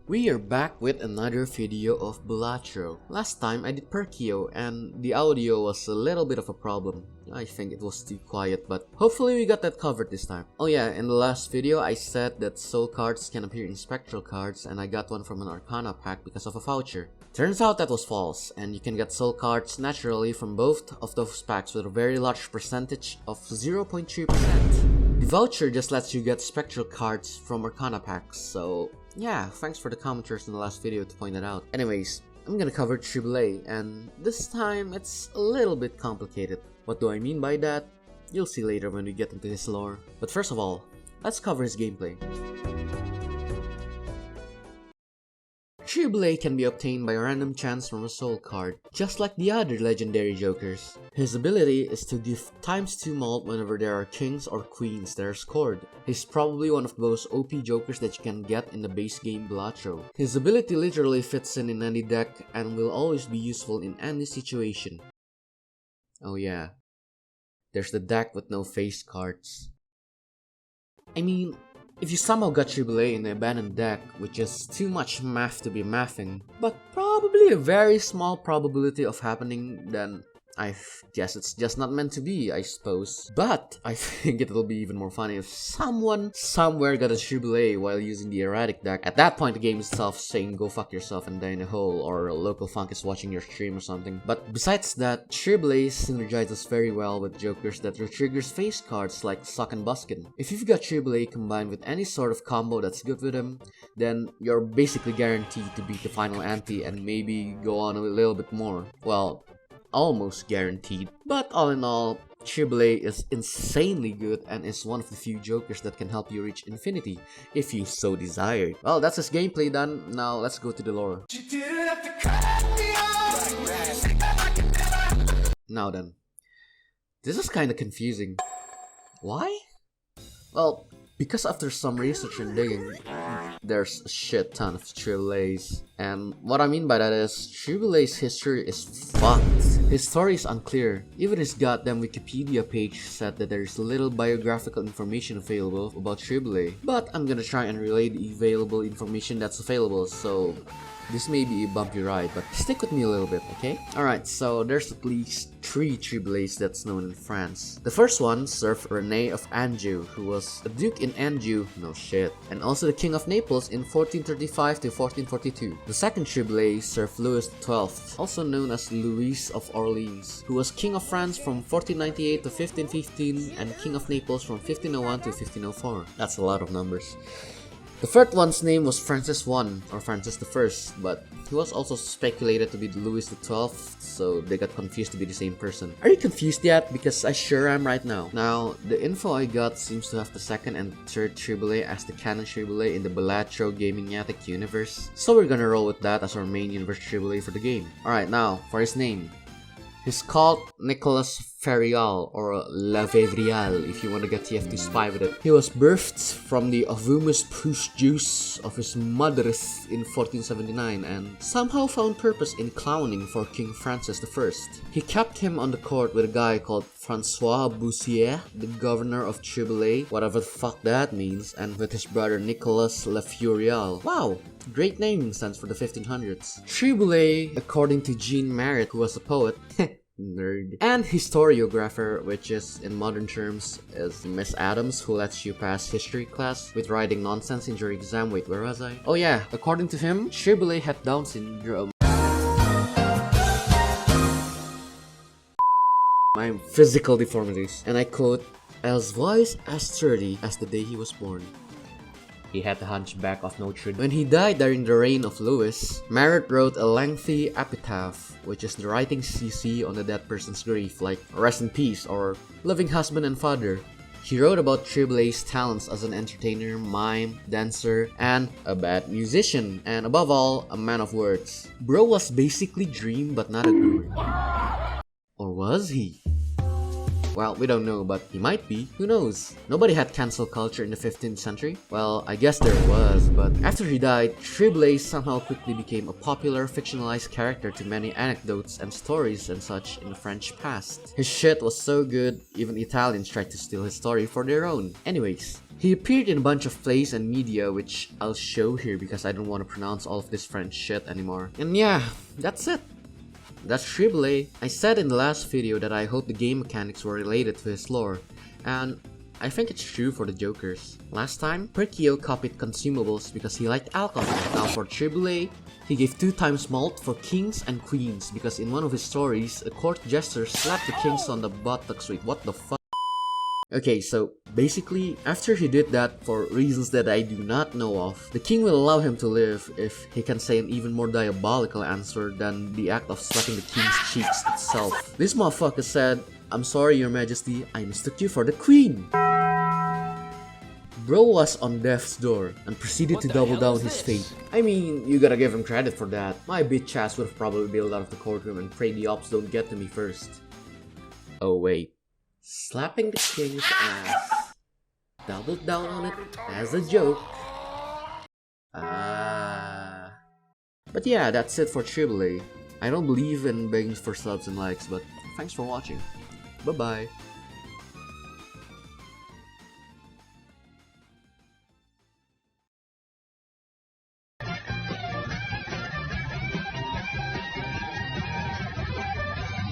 We are back with another video of Balatro. Last time I did Perkio and the audio was a little bit of a problem. I think it was too quiet, but hopefully we got that covered this time. Oh yeah, in the last video I said that soul cards can appear in spectral cards and I got one from an Arcana pack because of a voucher. Turns out that was false, and you can get soul cards naturally from both of those packs with a very large percentage of 0.3%. The voucher just lets you get spectral cards from Arcana packs, so yeah, thanks for the commenters in the last video to point that out. Anyways, I'm gonna cover Triboulet, and this time it's a little bit complicated. What do I mean by that? You'll see later when we get into his lore. But first of all, let's cover his gameplay. Triboulet can be obtained by a random chance from a soul card, just like the other legendary jokers. His ability is to give ×2 mult whenever there are kings or queens that are scored. He's probably one of those OP jokers that you can get in the base game Balatro. His ability literally fits in any deck and will always be useful in any situation. Oh yeah, there's the deck with no face cards. I mean, if you somehow got Triboulet in the abandoned deck, which is too much math to be mathing, but probably a very small probability of happening, then I guess it's just not meant to be, I suppose. But I think it'll be even more funny if someone somewhere got a Triboulet while using the erratic deck. At that point, the game itself is saying go fuck yourself and die in a hole, or a local funk is watching your stream or something. But besides that, Triboulet synergizes very well with jokers that triggers face cards like Suck and Buskin. If you've got Triboulet combined with any sort of combo that's good with him, then you're basically guaranteed to beat the final ante and maybe go on a little bit more. Well, almost guaranteed. But all in all, Triboulet is insanely good and is one of the few jokers that can help you reach infinity if you so desired. Well, that's his gameplay done. Now let's go to the lore. Now then, this is kinda confusing. Why? Well, because after some research and digging, there's a shit ton of Triboulets. And what I mean by that is, Triboulet's history is fucked. His story is unclear. Even his goddamn Wikipedia page said that there's little biographical information available about Triboulet. But I'm gonna try and relay the available information that's available, so this may be a bumpy ride, but stick with me a little bit, okay? Alright, so there's at least 3 Triboulets that's known in France. The first one served Rene of Anjou, who was a duke in Anjou, no shit, and also the king of Naples in 1435 to 1442. The second Triboulet served Louis XII, also known as Louis of Orleans, who was king of France from 1498 to 1515 and king of Naples from 1501 to 1504. That's a lot of numbers. The third one's name was Francis I, or Francis I, but he was also speculated to be Louis XII, so they got confused to be the same person. Are you confused yet? Because I sure am right now. Now, the info I got seems to have the second and third Triboulet as the canon Triboulet in the Balatro Gaming-Yatic universe, so we're gonna roll with that as our main universe Triboulet for the game. Alright, now, for his name. He's called Nicolas Ferial, or La Vevrial if you want to get TF2 spy with it. He was birthed from the ovumous push juice of his mother's in 1479 and somehow found purpose in clowning for King Francis I. He kept him on the court with a guy called Francois Boussier, the governor of Triboulet, whatever the fuck that means, and with his brother Nicolas La Furial. Wow! Great naming sense for the 1500s. Triboulet, according to Jean Marit, who was a poet, nerd, and historiographer, which is, in modern terms, is Miss Adams, who lets you pass history class with writing nonsense in your exam. Wait, where was I? Oh yeah, according to him, Triboulet had Down syndrome. My physical deformities. And I quote, as wise as 30 as the day he was born. He had the hunchback of Notre Dame. When he died during the reign of Louis, Marat wrote a lengthy epitaph, which is the writings you see on the dead person's grave, like rest in peace or loving husband and father. He wrote about Triboulet's talents as an entertainer, mime, dancer, and a bad musician, and above all, a man of words. Bro was basically Dream but not a guru. Or was he? Well, we don't know, but he might be. Who knows? Nobody had cancel culture in the 15th century. Well, I guess there was, but after he died, Triboulet somehow quickly became a popular fictionalized character to many anecdotes and stories and such in the French past. His shit was so good, even Italians tried to steal his story for their own. Anyways, he appeared in a bunch of plays and media, which I'll show here because I don't want to pronounce all of this French shit anymore. And yeah, that's it. That's Triboulet. I said in the last video that I hope the game mechanics were related to his lore, and I think it's true for the Jokers. Last time, Perkio copied consumables because he liked alcohol. Now for Triboulet, he gave 2 times malt for kings and queens because in one of his stories, a court jester slapped the kings on the buttocks. Wait, what the fuck? Okay, so basically, after he did that for reasons that I do not know of, the king will allow him to live if he can say an even more diabolical answer than the act of slapping the king's cheeks itself. This motherfucker said, "I'm sorry, your majesty, I mistook you for the queen." Bro was on death's door and proceeded to double down his fate. I mean, you gotta give him credit for that. My bitch ass would have probably bailed out of the courtroom and prayed the ops don't get to me first. Oh wait. Slapping the king's ass. Doubled down on it as a joke. But yeah, that's it for Triboulet. I don't believe in begging for subs and likes, but thanks for watching. Bye bye.